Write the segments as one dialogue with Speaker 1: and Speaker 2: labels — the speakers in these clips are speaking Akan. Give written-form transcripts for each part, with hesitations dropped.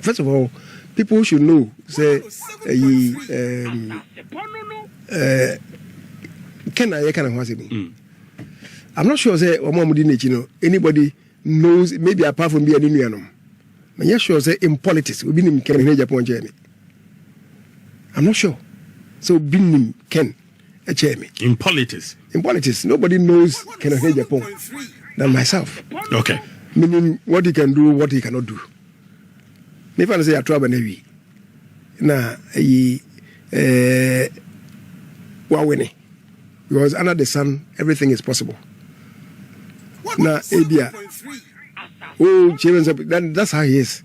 Speaker 1: First of all, people should know, say, I'm not sure, say, anybody knows, maybe apart from being in I'm not sure, say, in politics, we've been in Agyapong journey. I'm not sure. So, being Ken, a chairman.
Speaker 2: In politics?
Speaker 1: In politics, nobody knows Ken Agyapong than myself.
Speaker 2: Okay.
Speaker 1: Meaning what he can do, what he cannot do. If I say a trouble navy, na winning because under the sun everything is possible. Na Abia, oh, children, that's how he is.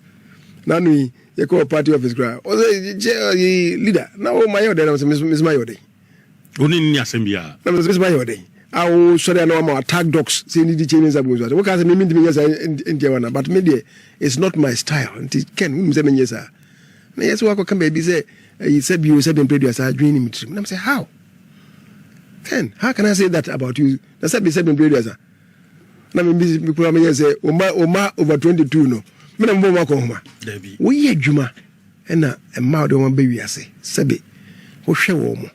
Speaker 1: Now we call party of his crowd. Oh, the leader. Now, my order was Miss Mayode.
Speaker 2: Only in Assembia.
Speaker 1: That was Miss Mayode. I will sorry, I know I'm attack dogs. See, the changes of what can I mean to me as in Tijuana, but maybe it's not my style. And it can, yes, sir. Yes, what can baby say? He said you said in previous I dream him. And I'm saying, how? Ken, how can I say that about you? That's said, be said in previous. Now, maybe people say, Oma over 22, no. Me na mboma ko homa wo ye adwuma na emma de won ba wiase sebe wo hwe wo mo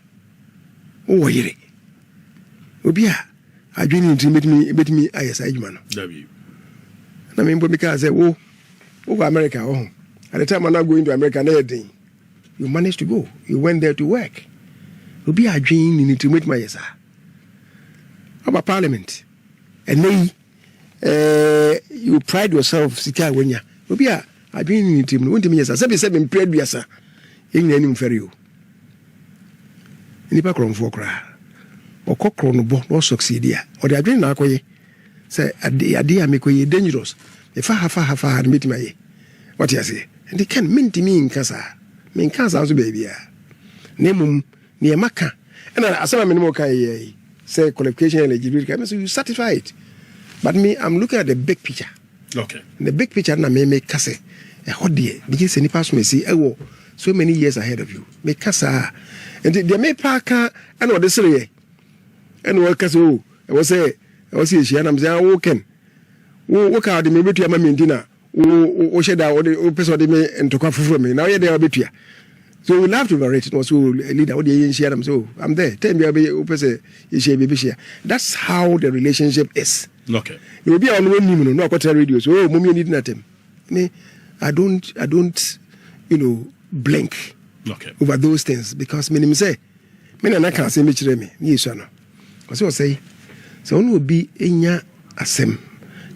Speaker 1: wo yire obi a adwini nti betimi ayesa adwuma no dabi na me mbo because say wo over America oh at the time I'm not going to America na yedin you managed to go, you went there to work, obi adwini nti betimi ayesa about parliament and then you pride yourself sika wenya obi a adwini ni tim no wontimi yesa sebe pride biasa yin anim fere o nipa kronfo kra okokro no bo no succeed ya o de adwini na akoye say ade a mekoye dangerous e fa ha metima ye what you say and they can mentimi nkasa so baby a nemum ne maka and asama me no kan ye say qualification eligibility so you satisfied. But me, I'm looking at the big picture.
Speaker 2: Okay.
Speaker 1: The big picture na me kase. E hodie because any pass me see so many years ahead of you. Me kasa. And they may parka and what they say. And what kase o. I was say she and I'm saying woken. Wo ka de me betua ma me ndina. Wo sheda wo de person de me ntokwa fufu me. Now ye dey betua. So we have to overrate it. Also, leader, what they share them. So I'm there. Tell me, that's how the relationship is.
Speaker 2: Okay.
Speaker 1: You will be on one minute, no quarter radio. So, oh, mommy, need nothing. Me, I don't, blink.
Speaker 2: Okay.
Speaker 1: Over those things because me say, me na can't say me chire me. Yes or no? Because you say, so no be enya asem.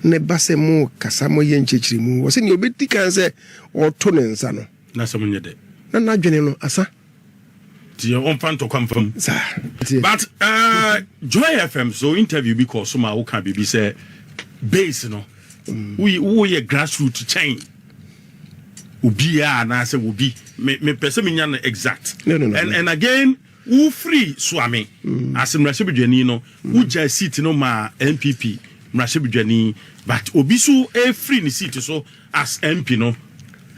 Speaker 1: Ne base mo kasamo yen chichiri mu. Was in your bit can say or tonens ano.
Speaker 2: Na someone yede.
Speaker 1: Na dwene no asa
Speaker 2: ti on fan to come from but Joy FM so interview because so ma wo kan bibi say base no we ye grassroot chain obi a na say obi me person me nya no exact
Speaker 1: no.
Speaker 2: And again who free swami as mrasebedwani no who ja seat no ma MPP mrasebedwani but obi so e free ni seat so as MP no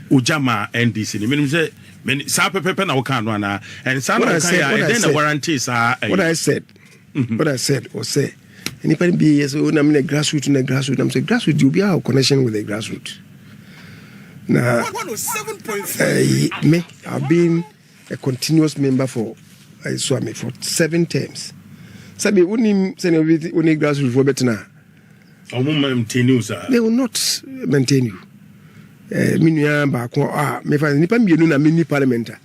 Speaker 2: ojama NDC ni menim say sa pepe na woka no ana and sa no kan ya then the warranty sa
Speaker 1: what I said was say anybody be yes o na me grassroot I'm say grassroot you be our connection with the grassroot now 107.3 me I've been a continuous member for 7 terms sabi unim say oni grassroot for better
Speaker 2: maintain you sir
Speaker 1: they will not maintain you minua ba ko me fa nipa mienu na mini parliamenta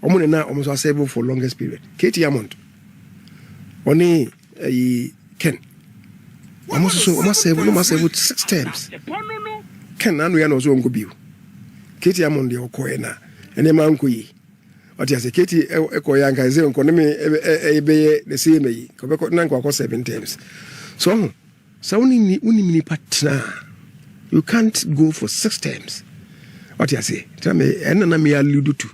Speaker 1: omo na omo so serve for longest period Kyei Amount oni Ken omo serve 6 terms Ken anu ya no so ngo biu Kyei Amount de okoye na ene ma nko yi oti ase Kyei ekoya nka ze nko ne me ebe the same yi ko be ko na nko 7 terms so uni mini partner. You can't go for 6 terms. What you say? Tell me, and me allude to.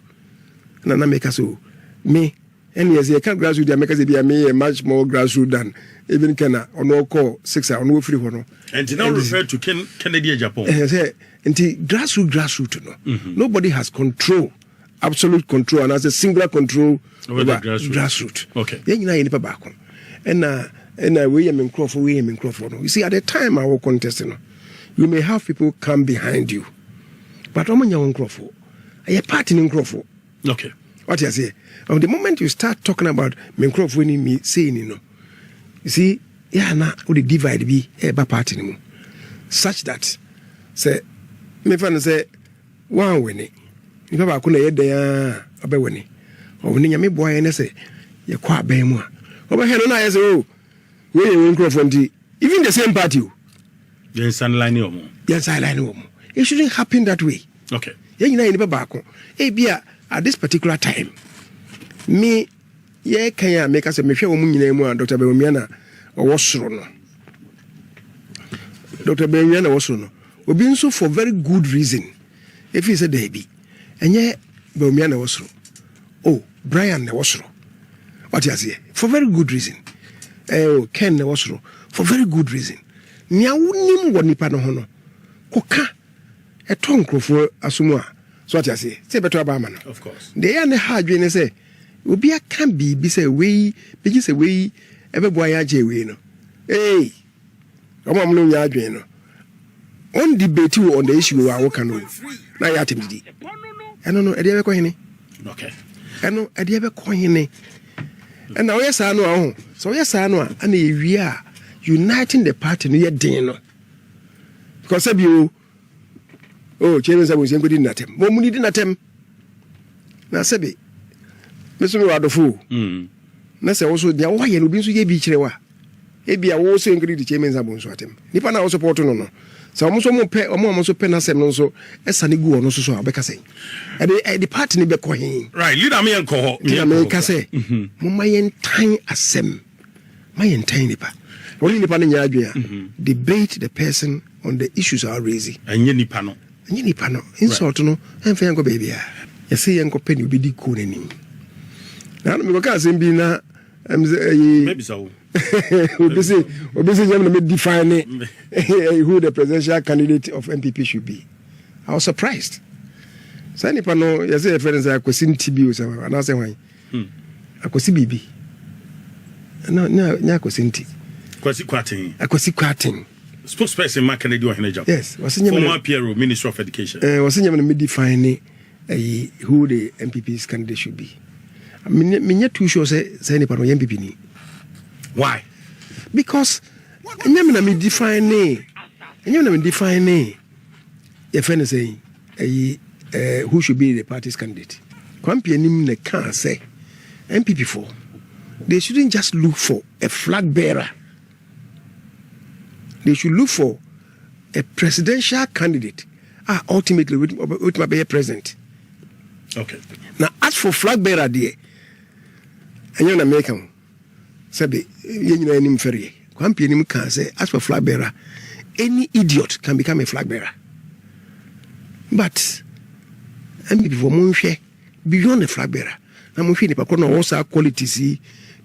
Speaker 1: And I make us so me. And yes, I can't grassroot. I make us be a much more grassroot than even can on no call 6 hours no free for no.
Speaker 2: And you now refer to Kennedy Agyapong.
Speaker 1: And the grassroot no. Nobody has control, absolute control, and as a singular control
Speaker 2: over the grassroot.
Speaker 1: Okay. Then you know any back on. And and we am in Crawford. You see, at the time I was contesting, you may have people come behind you, but I'm on Crawford. I party in Crawford.
Speaker 2: Okay.
Speaker 1: What you say? Of the moment you start talking about Crawford winning me saying, you see, now would the divide be a party anymore. Such that say me fan say one winning. If I couldn't hear there about winning. Or when you boy and say, you're quite bay more. Over here, I say, oh, we win Crawford. Even the same party.
Speaker 2: Yes, I know.
Speaker 1: Yes, I know. It shouldn't happen that way.
Speaker 2: Okay.
Speaker 1: You know, in the back. Hey, Bia, at this particular time, me, yeah, can you make us a Michelle Munin, Dr. Beomiana, or Wasrono? Dr. Beomiana Wasrono. We've been so for very good reason. If he's a baby, and yet Beomiana Wasro. Oh, Brian Wasro. What you say? For very good reason. Oh, Ken Wasro. For very good reason. Nya wunim wɔ nipa no ho no. Koka eto nkrofo asomua. So what you say? Say beto abama no.
Speaker 2: Of course.
Speaker 1: They ya ne ha adwene say obi aka bibi say we bigi say we ebeboa ya agye we no. Hey. Omo no nya adwene no. On debate on the issue we are working on. Na ya temdi. No, e dey be ko hene.
Speaker 2: Okay.
Speaker 1: Eno e dey be ko hene. And now yes I know. So yes I know and we are uniting the party no yet den no. Because you change was going to natem. Mo muni di natem. Na sebi. Me so me wadofo. Na se wo so dia wo ye no bi so ye bi kire wa. E bia wo so ngri di changeabo so atem. Nipa na wo support no. So mo so mo pe mo so pe na sem no so esane gu ono so so abeka sei. E the party ni be ko hin.
Speaker 2: Right, leader me enko ho.
Speaker 1: Me ka say. Mo mayen tan asem. Mayen tan nipa. Only nipa na nya adwen debate the person on the issues are raising.
Speaker 2: Anye nipa no.
Speaker 1: Anye nipa no. Insult no. Enfa yanko baby a. You say yanko pe ni obi di ko nanim. Na me ka asem bi na
Speaker 2: maybe so.
Speaker 1: Obviously, I'm going to define who the presidential candidate of MPP should be. I was surprised. So, any pano, you say a friend say, I question TB or something, and I say, why? I question BB. No, I question T. I question quatting.
Speaker 2: Spokesperson, Mark Kennedy, or Henry.
Speaker 1: Yes, was
Speaker 2: former Pierre, Minister of Education.
Speaker 1: Was going to define who the MPP's candidate should be. I mean, you're too sure, say, any pano, MPP ni.
Speaker 2: Why?
Speaker 1: Because I'm going to define your friend is saying who should be the party's candidate. Kwampi can say MPP4. They shouldn't just look for a flag bearer. They should look for a presidential candidate. Ultimately, with my president.
Speaker 2: Okay.
Speaker 1: Now, as for flag bearer, there, and you're an American. Sabi, you ferry. Kwampi can say, as for flag bearer, any idiot can become a flag bearer. But MPP for Munche, beyond the flag bearer. Na Munche, the Pacono also qualities, the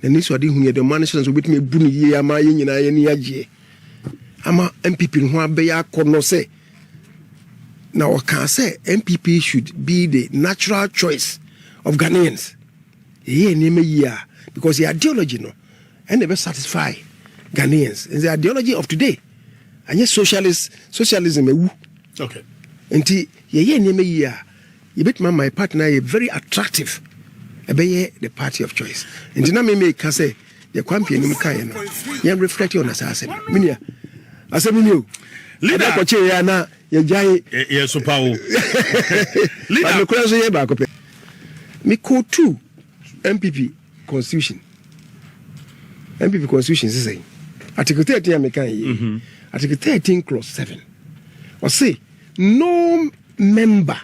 Speaker 1: Niswadi who the managers with me, Buni, Ama, Yeni, Ama MPP, who are Beya Corno say. Now, I can say MPP should be the natural choice of Ghanaians. Because the ideology, no. And never satisfy Ghanaians. And the ideology of today. And yes, socialism.
Speaker 2: Okay.
Speaker 1: And you bet my partner a very attractive. The party of choice. And now me can say the Kwampi and Mukaya. You reflect on us. I said, Minia. I said, Minio. Leader, na ye jai.
Speaker 2: Yes, so power.
Speaker 1: Leader, me call 2 MPP Constitution. MPP Constitution is saying Article 13 Article 13 Clause 7. Or say no member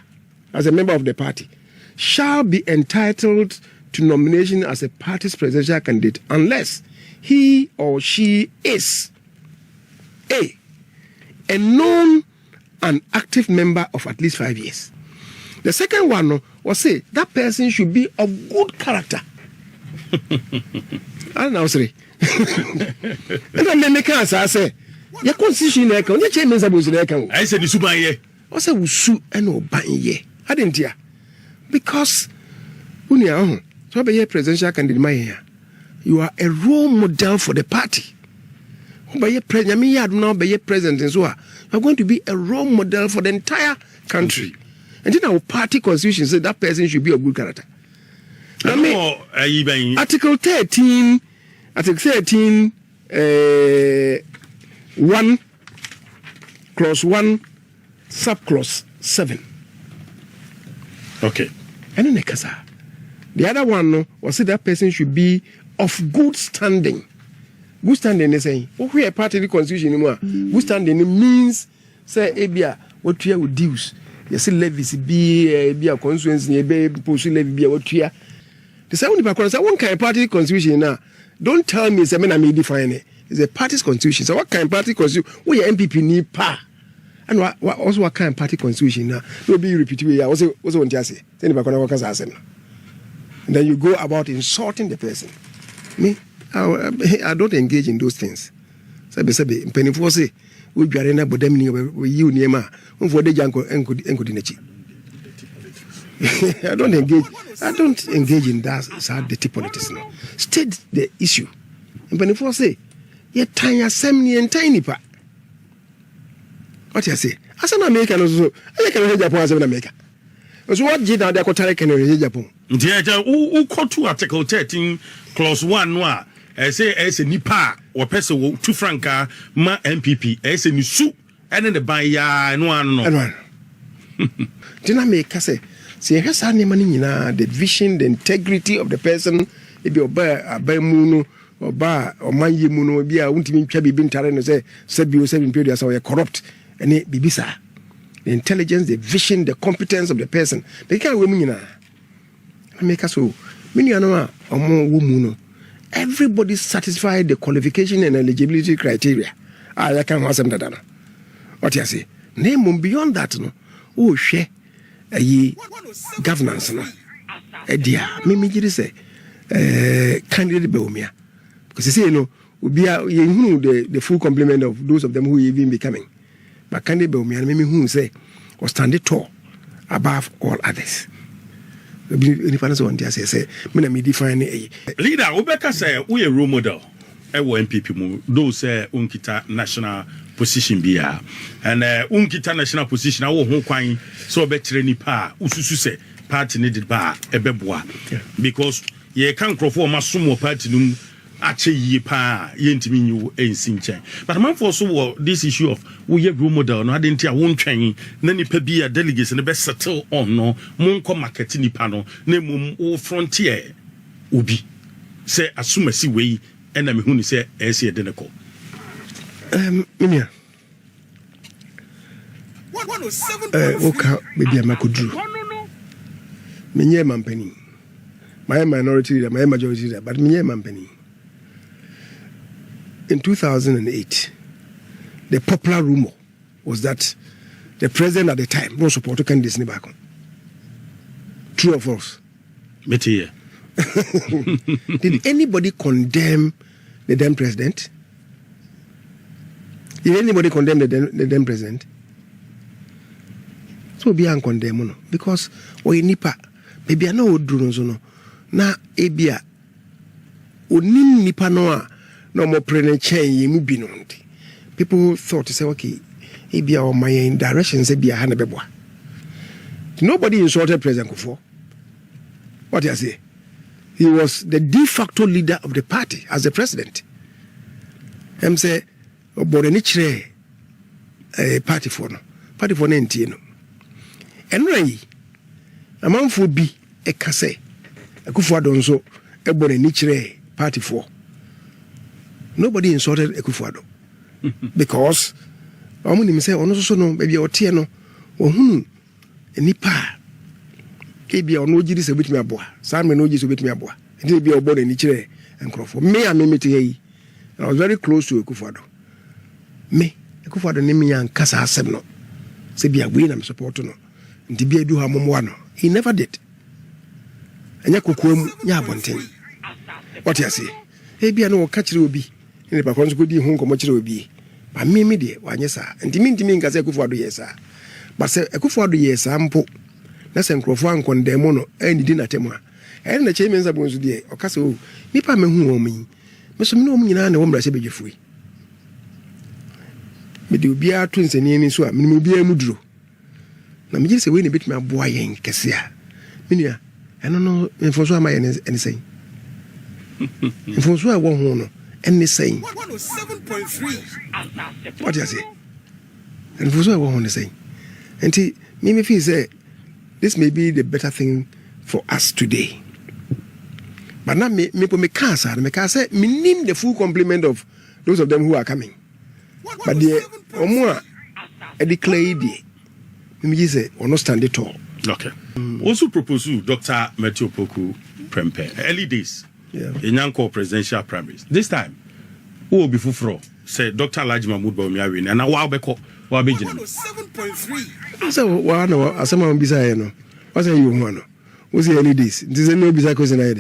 Speaker 1: as a member of the party shall be entitled to nomination as a party's presidential candidate unless he or she is a known and active member of at least 5 years. The second one was say that person should be of good character. I don't know, sorry. And then make us say, your constitution, your chairman's about
Speaker 2: I said, the super ye.
Speaker 1: I said, we sue and obey ye. I didn't hear. Because, when you are so be a presidential candidate, you are a role model for the party. Obey president, me had now be president and so you are going to be a role model for the entire country. And then our party constitution said that person should be of good character. Article 13, 1, clause 1, subclause 7.
Speaker 2: Okay.
Speaker 1: And then the other one was that person should be of good standing. Good standing is saying, we are part of the constitution anymore. Good standing means, say, Abia, what we would dues. You see, levies be a constituency, be pursue levy be what we are. The second part, one kind of party constitution now. Don't tell me, I may define it. It's a party's constitution. So, what kind of party constitution? We MPP need pa. And what kind of party constitution now? No be repeated. I also want to say, and then you go about insulting the person. Me, I don't engage in those things. Sabe, penny for say, we be arena, but them you near ma. For the janko encodinachi. I don't engage in that sad dirty politics. No. State the issue. And penny for say, ye tiny assembly and tiny pa. What you say? As an American, also, I can read Japan as an American. So what did I can read Japan?
Speaker 2: Who caught to Article 13, Clause 1, noir. I say, as a nipa or person to Franca, ma MPP, as a nisu, and then the buy and one. Did I make us say, has any money the vision, the integrity of the person, it be a muno or bar or manji muno, be a won't even be been telling us, said you 7 periods are corrupt. And it be bisa. The intelligence, the vision, the competence of the person. They can't women. I make us so. Many are no more women. Everybody satisfied the qualification and eligibility criteria. I can't have some data. What you say? Name beyond that, no. Oh, share a governance, no. A dear, me say, candidate Beomia. Because you see, you know, the full complement of those of them who even becoming. But can they be me and who say or stand tall above all others? Independence on the say, me define a leader. Obeka say we a role model. MPP mu those say unkita national position bia and unkita national position. I won't kwan so betre nipa ususu say party needed ba ebeboa because ye can crop for masumo party num. Ache ye pa yentimi nyu ensinchen but man for so this issue of we role model no adenti a won twen na nipa bi a delegates ne be settle on no mon ko market nipa no na mum o frontier obi say asumasi we na me hu ni say ese de ne ko
Speaker 1: minia oka baby amakodru menye mampani my minority leader my majority leader but menye mampani. In 2008, the popular rumor was that the president at the time no support candidates back on. True or false?
Speaker 2: Did
Speaker 1: anybody condemn the then president? Did anybody condemn the then president? So be uncondemned because we nipa maybe I know no na ebia onim nipa no no more pregnant chain people thought to say okay ebia or my in directions ebia hana beboa. Nobody insulted President Kufuor. What do I say? He was the de facto leader of the party as the president. Say obore chire party for no ntie no enrai amanfo bi ekase Kufuor donso ebore ni chire party for. Nobody insulted Ekufuado because Omuni say ono so no baby otie no ohunu nipa ebia ono giri se betumi aboa saa me no giri se betumi aboa enti bia obo ni kire enkrofo me amemete yi I was very close to Ekufuado me Ekufuado ne me yan kasa asem no se bia we na me support no enti bia du ha momwa no he never did anya kokoam nya abonten what you say ebia no ka kire obi ni pa konso di hu nkomo kire obi ba me de wanye sa ntimi nka se Ekufuado yesa ba se Ekufuado yesa mpo na se nkrofo ankondemo no anidi na temu a na che Mensah bonso de o ka se o nipa me hu o mi me so me no nyina na wo mra se bedwefui me de obiara to nsani ni so a me obiara mu duro na me say we ne betumi aboa yen kese a me nua eno no mfonso ama yen ene sen mfonso a wo ho no ene sen 107.3 what you say mfonso a wo ho ne sen enti me feel say this may be the better thing for us today. But now me can't say me name the full complement of those of them who are coming. But the more I declare me say or not stand at all.
Speaker 2: Okay. Also propose to Dr. Matthew Poku Prempe early days.
Speaker 1: Yeah.
Speaker 2: In Yanko presidential primaries. This time, who will be full say Dr. Alhaji Mahmoud Bawumia win and a while back wa be jina.
Speaker 1: 7.3. So wa no asema mbisa ye no. What say you want no? Who say early days? This is no bisa question I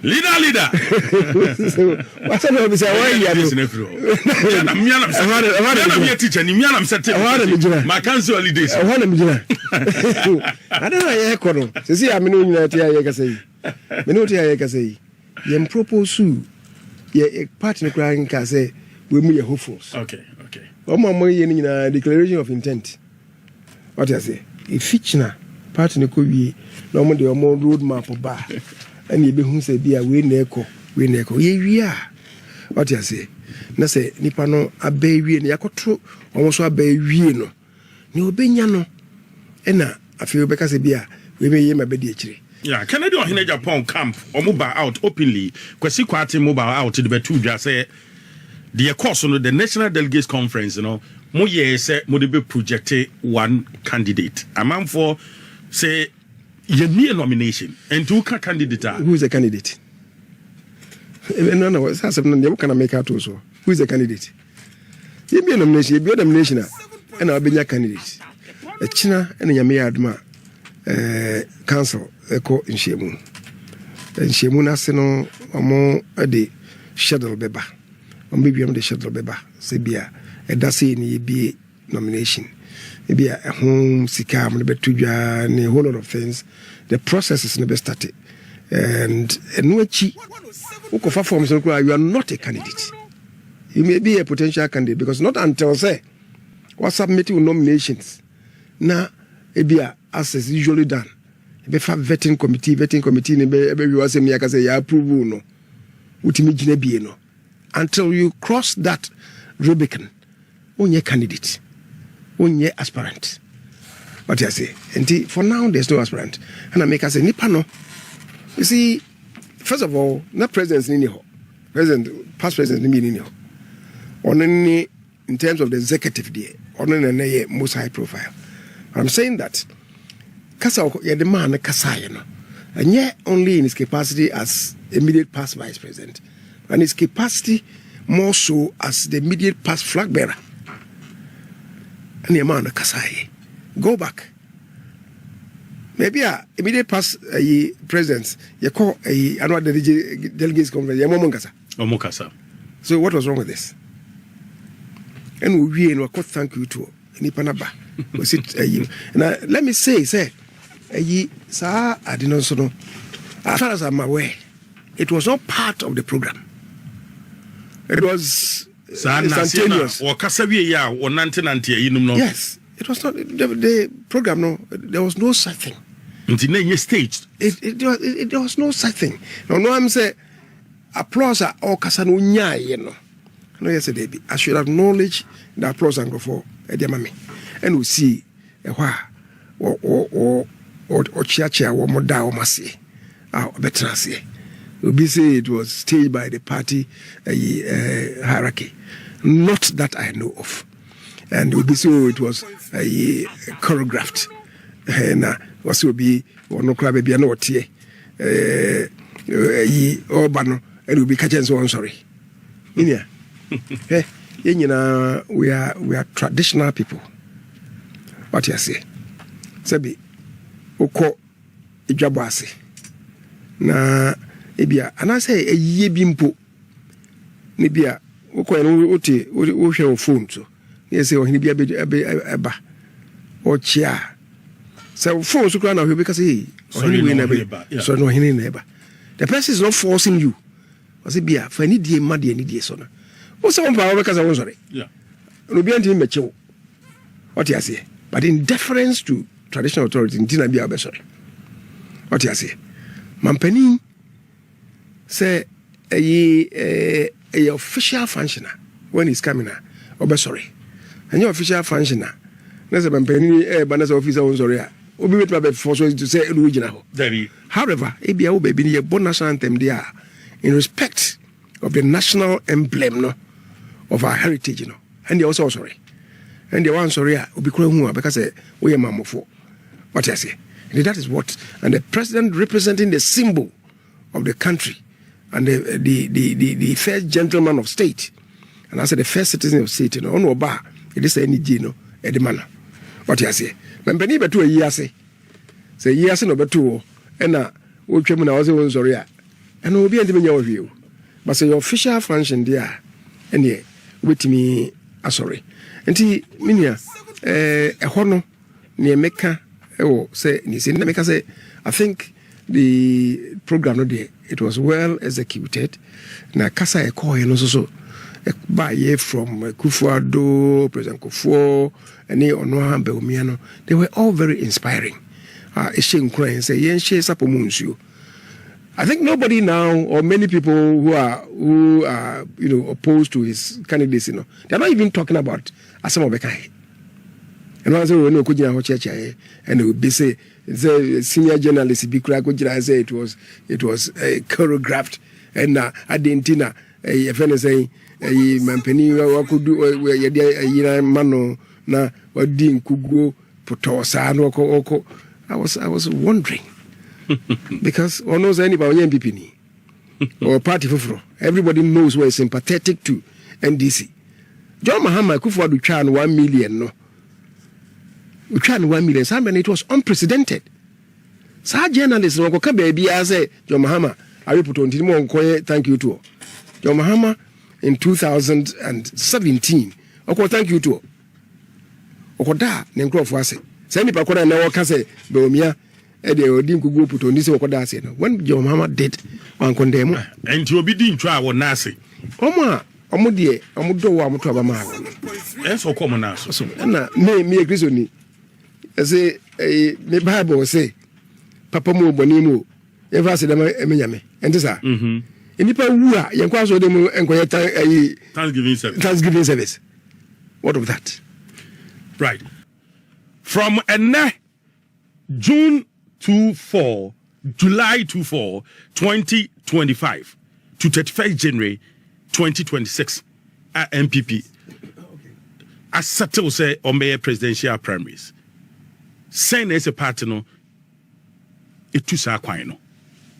Speaker 2: Leader.
Speaker 1: So what's up with why you are
Speaker 2: my council holidays.
Speaker 1: I don't know ya kono. See I mean you tia ya say. Me no tia ya say. Ye propose ye party no crying ka say we mu ye hopefuls.
Speaker 2: Okay.
Speaker 1: Omo ye ni na declaration of intent. What you say? E fictional party no ko wi na omo de omo road map ba. And you be who say be a we neko ye wi a what you say na say nipa no abai wi na yakoto almost abai wi no ni obenya no e na afi obeka say be a we be ye mabedi akire
Speaker 2: yeah Kennedy or Agyapong camp or mobile out openly kwesi kwati mobile out the betu dwa say the course no the national delegates conference mo ye say mo de be project one candidate among for say you need a nomination and who can candidate?
Speaker 1: Who is a candidate? No, you can make out also. Who is a candidate? You be a nomination, you be a nomination, and I'll be your candidate. A China and a Yamia Adma council, echo in Shemu. And Shemu Nasino, among a day, schedule beba. Or maybe I'm the schedule beba, Sebia, a Dassi in be nomination. Maybe a home, Sikam, the Betuja, and a whole lot of things. The process is never started. And no cheat. You are not a candidate. You may be a potential candidate because not until say was submitting nominations. Now, as is usually done. Vetting committee, you was say approve no. No. Until you cross that Rubicon, only a candidate. Onye aspirant. What I say? And for now, there's no aspirant. And I make us say, Nipano. You see, first of all, not presidents in past presidents in only in terms of the executive day, only most high profile. I'm saying that Kasa the man Kasa, and yet only in his capacity as immediate past vice president, and his capacity more so as the immediate past flag bearer. And the man Kasai. Go back. Maybe immediate past presidents, you call a annual delegates conference,
Speaker 2: Omokasa.
Speaker 1: So what was wrong with this? And we know thank you to Nipanaba. Was it now let me say, sir, I did not know. As far as I'm aware, it was not part of the program. It was instantaneous. Yes, it was not the program. No, there was no such thing.
Speaker 2: Staged.
Speaker 1: There was no such thing. No, I'm saying applause or kasanunya. You know, no yesterday. I should acknowledge the applause and go for Ediamami, and we see or chia or moda or masi. Better say. We say it was staged by the party hierarchy. Not that I know of. And we say it was choreographed. And was will be no club baby no tie. Obano and will be catching so I'm sorry. Inya. We are traditional people. What you say? Sabi oko ijabwase. Na ebia and I say a ye bimpo nibia oko eno ote wo hwe o phone so yes say o hini bia eba o chia so phone so kra na hwe because hey so no hini na eba the person is not forcing you was bia fa ni die ma de ni die so no What's some power because I was sorry?
Speaker 2: Yeah.
Speaker 1: Rubian team mature. What you say? But in deference to traditional authority, in Tina Bia sorry. What you say? Mampeni say a official functioner when he's coming out. Sorry. And your official functioner. There's a Mampeni Banas officer on sorry. Obi wait my for to say original. However, ABA baby a bon national anthem there in respect of the national emblem no, of our heritage, you know. And they also sorry. And they want sorry, Obi Kuru because we are mammo for. What I say. And that is what, and the president representing the symbol of the country and the first gentleman of state, and I said the first citizen of state, you know, on Oba, it is any gino, Eddie Manor. What I say. When Benny betu a year say years no betu, and we came when I was on sorry, and will be in your view. But say your official function there, and yeah, with me, sorry. And he, Minia, a hono near Mecca. Oh, say, I think the program no day it was well executed. Na kasa eko no so buy from Kufuado, President Kufuor, and Onoa Beomiano. They were all very inspiring. I think nobody now, or many people who are opposed to his candidacy, they're not even talking about Asamo Bekai. And once we know Kujina Church, and it would be say the senior journalist be Kujina say it was choreographed, and Argentina, a Venezuela, a Mampeni, what could do a mano na what ding Kugo Potosa Oko. I was wondering because one knows anybody MPP or party for everybody knows we're sympathetic to NDC. John Mahama Kufuor Chan 1 million no. We tried 1 million. Somebody it was unprecedented. Sa journalists no go baby I say John Mahama I put on thank you to John Mahama in 2017. Okay, thank you to. Okoda ne nkrofo ase. Say nipa koda na woka say Beomia e de odin kugu put on this okoda ase no. When John Mahama did one condemn
Speaker 2: and you obi din twa won ase.
Speaker 1: Omo de omo do wa moto abama ha.
Speaker 2: Enso come na so.
Speaker 1: Na me Kristo ni. Say me Bible say papa mo boni mo ever say dem emenyame. Enti sa. Enipa wu a yenkwa so dem enkoye Thanksgiving service. What of that?
Speaker 2: Right. From June 24, July 24, 2025 to 31st January 2026 at MPP. As settle say on mayor presidential primaries. Saying as a party no, it too sa kwai no.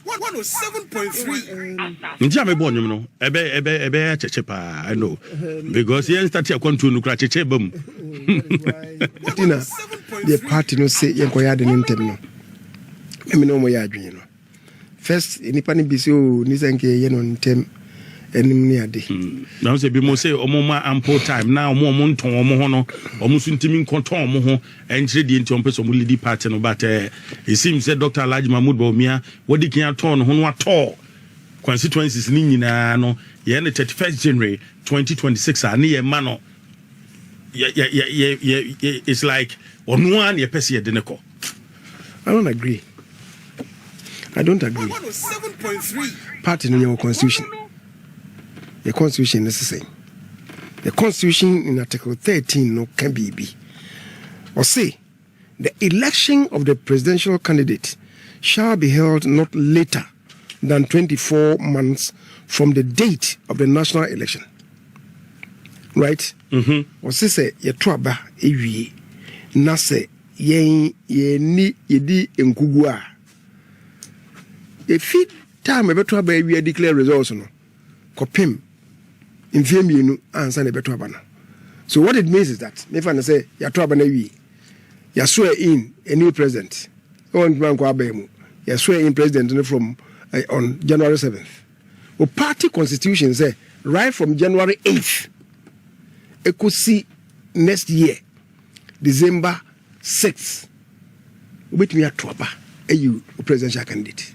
Speaker 2: 107.3. Nja me born you know. Ebe cheche pa I know. Because he start to control no kra cheche bam.
Speaker 1: Tina the party no say yenkoya de ntem no. Me no mo ya adwen no. First inipa ni bi se o ni sanke ye no ntem enim ni ade.
Speaker 2: Now say bi mo say omoma ample time now omo nton omo ho no omo so ntimi nkonton omo ho enchire die nti ompeso omo lead party no but it seems that Dr. Alhaji Mahmoud Bawumia wodi kian ton ho no ato constituencies ni nyina no ye na 31st January 2026 ani ye ma no it's like onu an ye pese ye de ne ko.
Speaker 1: I don't agree.
Speaker 3: 107.3
Speaker 1: party no your constitution. The constitution is the same. The constitution in Article 13 no can be. Or say, the election of the presidential candidate shall be held not later than 24 months from the date of the national election. Right? Or say, Yatuaba, Ewi, Nase, Ye ni Yedi Nkugua. If it time a better we declare results no, Kopim. In Fiaminu answer the Betwabana. So what it means is that if I say Yatwabana, you swear in a new president. You swear in president from on January 7th. The party constitution say right from January 8th. It could see next year, December 6th. With me at Twaba, a presidential candidate.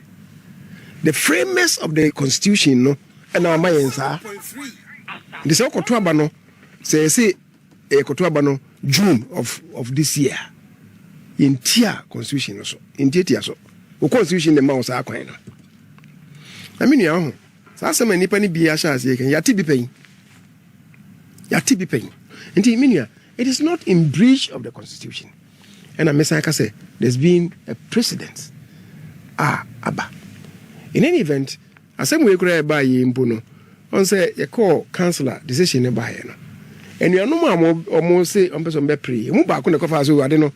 Speaker 1: The framers of the constitution, no, and our Mensah. The say koto aba no say koto aba no June of this year. In tier constitution so. In tier so. O constitution the mouse akwan no. I mean ya so say man nipa ni bia sha ase kan ya ti bi pen. Nti mean it is not in breach of the constitution. And Mensah can say there's been a precedent. Aba. In any event, as some way could buy in Puno, on say a call councillor decision by no. And you are no more almost say on person pre. Move back on the coffers who I don't know.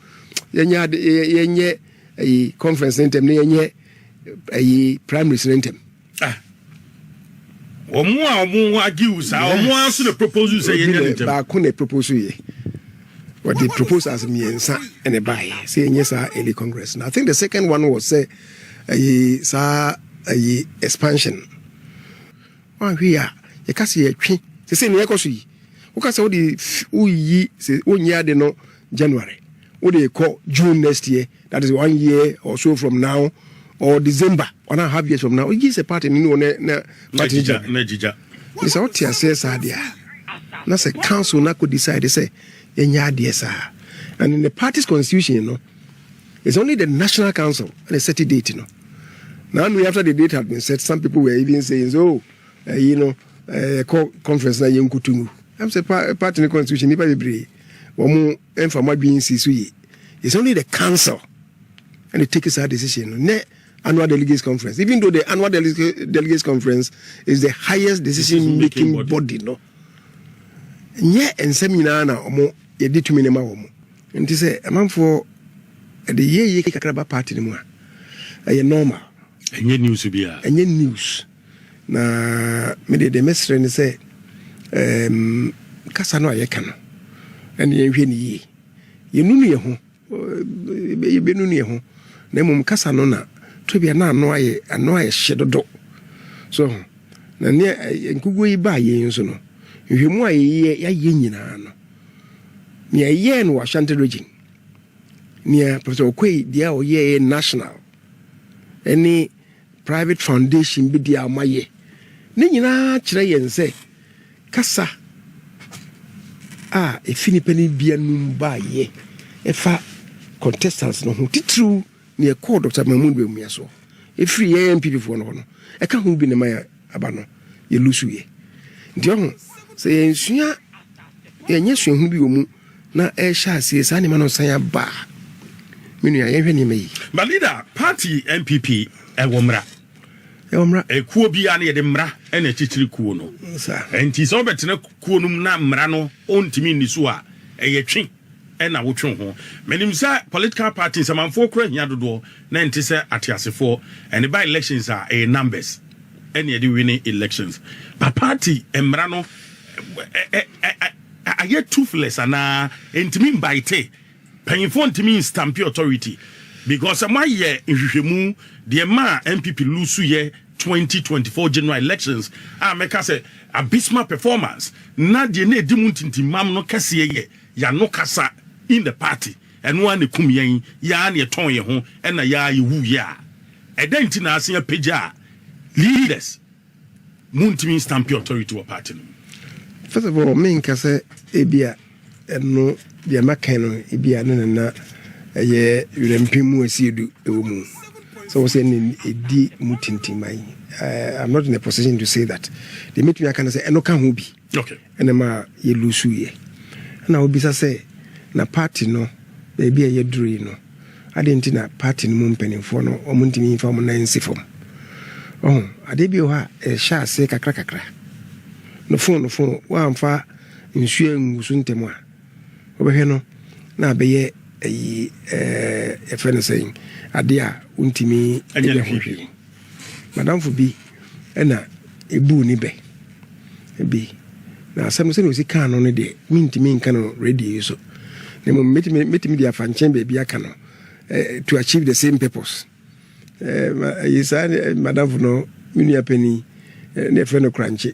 Speaker 1: Yenye a conference intem, yenye a primary intem.
Speaker 2: Omo argues, omo answer the proposal say yenye
Speaker 1: back on the proposal. What they propose as Mensah and a buy, saying yes, early Congress. And I think the second one was say expansion. Oh, we are a cassia tree. The same Yakosi. Who can say the say 1 year de no January. What they call June next year. That is 1 year or so from now, or December, 1.5 years from now. It gives a party in Nejija. It's out here says Sadia. That's a council na could decide to say. And in the party's constitution, it's only the National Council and a set date, Now, after the date had been set, some people were even saying, conference na yenkutungu. I'm saying part in the constitution, it's only the council and it takes a decision. Annual delegates conference, even though the annual delegates conference is the highest decision-making body, and seminar na ye determine ma wo mo nti say amanfo the ye kakraba party ni mu a normal
Speaker 2: enye news na me de mestre ni say kasa no aye kan and ye hwe ni ye nunu ye ho ye be nunu ye ho na mum kasa no na to bia na ano aye hyedodo so na ne nkugo yi ba ye nso no hwemu aye ya ye nyina no near yen was Shanty region. Near Professor Kyei, the ye national. Any private foundation be dear my ye. Nina Chay and say, Cassa. A Philippine be a numba ye. A far contestants no true near court Dr. Mahmoud will me so. A free people for no. I can't be in my abano. You lose ye. Dion say, Sia, yes, you who na sha sie sa ni ma no san ba menu ya hwe ni mai but leader party MPP womra kuo bia na ye de mra na chichiri kuo no
Speaker 1: sa
Speaker 2: enti so betena kuo num na mra no ontimi ni so a ye twe na wo twe ho menim sa political parties amanfo kura hia dodo na enti se atiasefo and by elections are numbers and ye de winning elections but party mra no I get toothless and intimi bite payinfo intimi stamp authority because my year in hwehwemu the ma MPP lose year 2024 general elections make say abysmal performance na de na edimu ntintimam no kase ye ya no kasa in the party and one ne kum yen ya na ton ye ho na ya yewu ya eden na asen pagya leaders muntimi stamp authority wa party no.
Speaker 1: First of all, me nkase ebia no dia makano ebia no na ye urempimu asiedu ewomu. So we say ni edi mutintimai. I'm not in a position to say that. They meet me I can say eno kan ho bi.
Speaker 2: Okay.
Speaker 1: Ene ma ye lusu ye. Na obi say na party no ebia ye duru no. Adenti na party no mpenimfo no omuntimi info mo na nsifom. Oh, ade bi o ha sha se kakra. No phone wa amfa nsuo ngusu ntemu a obehwe no na beye e friend saying ade a untimi ehwe madam fu bi na ebu ni be bi na asem se no si kan no ne de mintimi nkan no radio so ne mo metimi dia fa nchen be bi aka no to achieve the same purpose madam fu no minia penny ne friend no cranche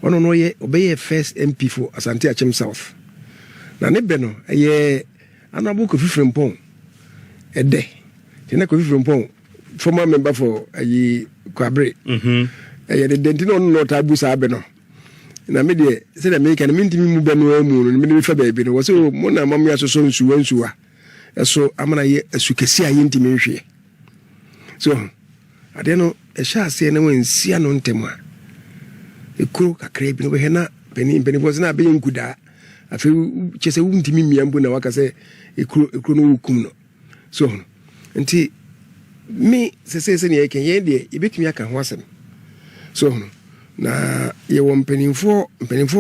Speaker 1: ono no ye obey first MP for Asante Achem South na ne be no ye anabu ko fifrempon ede tena ko fifrempon former member for Kwabre ye de denti no ta busa be no na me de say the make and mintimi mu be no amu no me de fa baabi no wo say mo na mam ya so nsuwa eso amana ye asukesi aye ntimi hwe so ade no e sha ase na wansia no ntema ekuro kakra bi no be na peni boss na be nkuda afi chese wu ntimi miambu na waka say ekuro no wukum no so nti me se ne yake ye de ibetumi aka ho asem so na ye wo mpenimfo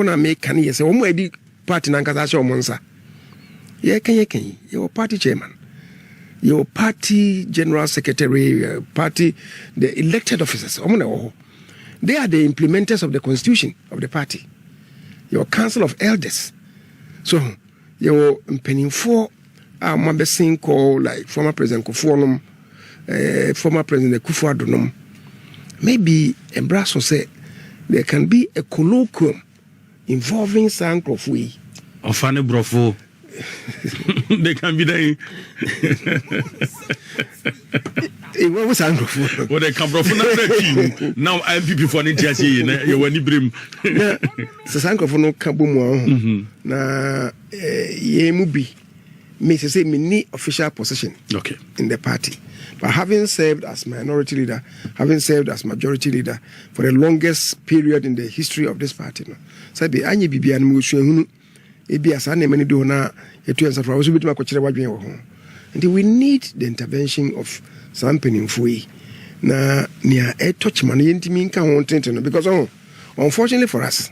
Speaker 1: na me kan ye se wo mo adi party na nkasa sha omonsa ye kan ye party chairman your party general secretary party the elected officers they are the implementers of the constitution of the party your council of elders so your mpenimfo mabesin call like former president Kufuor former president Kufuor maybe embrace say there can be a colloquium involving Sankrofui
Speaker 2: or Fanny Brofo. They can be there.
Speaker 1: What was Sankrofui?
Speaker 2: Well, they come from now. I'm people for Ninja. You want to bring
Speaker 1: Sankrofui no kabumu na ye mubi. Me say me need official position in the party. But having served as minority leader, having served as majority leader for the longest period in the history of this party, no. So be anye bibia no hunu ebi asa na mani do na yetu ensa fra so bitima kwakire wadwen wo ho. And we need the intervention of some penimfui na nia e touch man yentimi nka ho tenten no because unfortunately for us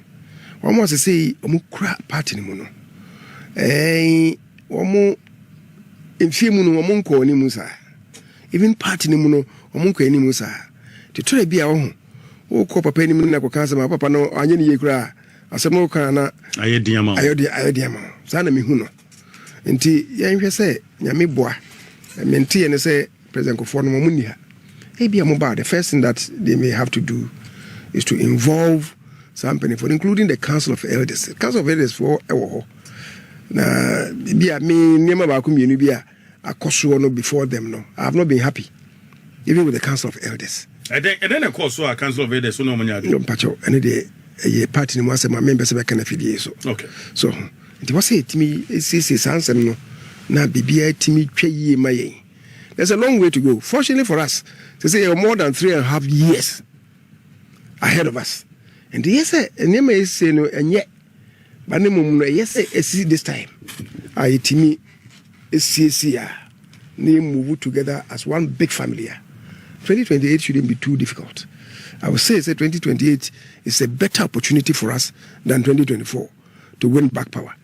Speaker 1: one must say omukura party ni mu no omo emfiemu no omo nko ni musa even party ni mu no omo nko ni musa te tore bia wo ho wo ko papa ni mu na ko kansa ma papa no anye ni yekura asem no kan na
Speaker 2: ayediama
Speaker 1: sana mi hu no nti yenhwe se nyame boa menti ye ne se president Kufuor no mo ni ha e bia mo ba the first thing that they may have to do is to involve some people including the council of elders for ewo na bia me nema ba ko mienu bia akoso no before them no I have not been happy even with the council of elders
Speaker 2: and then of course so a council of elders so no manya
Speaker 1: no pacho and the party ni mo asema members be kana fidie so
Speaker 2: okay
Speaker 1: so it was timi sisi sansem no na bibia timi twaye mayen there's a long way to go fortunately for us to say more than 3.5 years ahead of us and yes enema is no enye bane mum no yes esi this time timi esiesia ni move together as one big family. 2028 shouldn't be too difficult. I would say 2028 is a better opportunity for us than 2024 to win back power.